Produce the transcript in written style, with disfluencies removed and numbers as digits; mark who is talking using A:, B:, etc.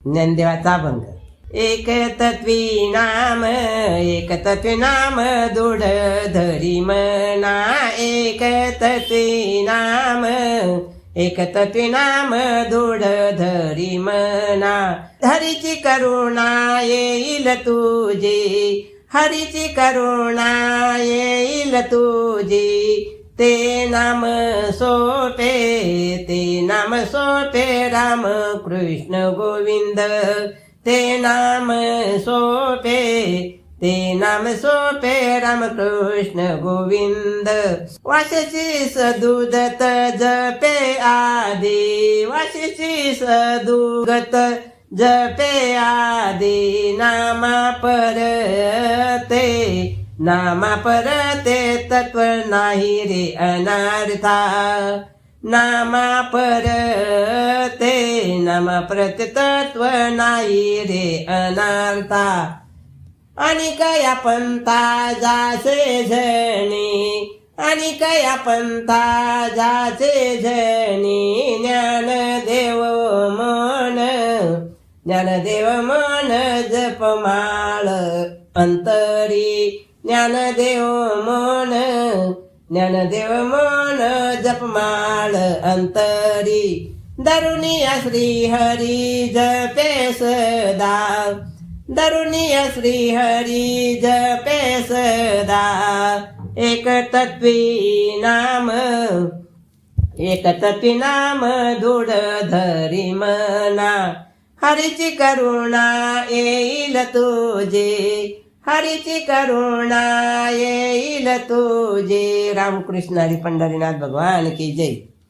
A: ज्ञानदेवाचा अभंग. एक तत्वी नाम दृढ धरी मना. एक तत्वी नाम दृढ धरी मना. हरीची करुणा येईल तुझी, हरीची करुणा येईल तुझी. ते नाम सोपे, ते नाम सोपे राम कृष्ण गोविंद. ते नाम सोपे, ते नाम सोपे राम कृष्ण गोविंद. वाशीची सदुगत जपे आदी, वाशीची सदुगत जपे आदी. नामा परते, नामा परते तत्व नाही रे अनार्था. नामा परते, नामा परते तत्व नाही रे अनार्था. आणि कया पंथा जासे झणी, आणि कया पंथा जासे झणी. ज्ञानदेव मन, ज्ञानदेव मन जपमाळ अंतरी. ज्ञानदेव मन, ज्ञानदेव मन जपमाळ अंतरी. दरुनिया श्री हरी जपे सदा, दरुनिया श्री हरी जपे सदा. एक तत्वी नाम, एक तत्वी नाम दृढ धरी मना. हरीची करुणा येईल तुझे, हरीची करुणा येईल तुझे. रामकृष्ण हरी पंढरीनाथ भगवान की जय.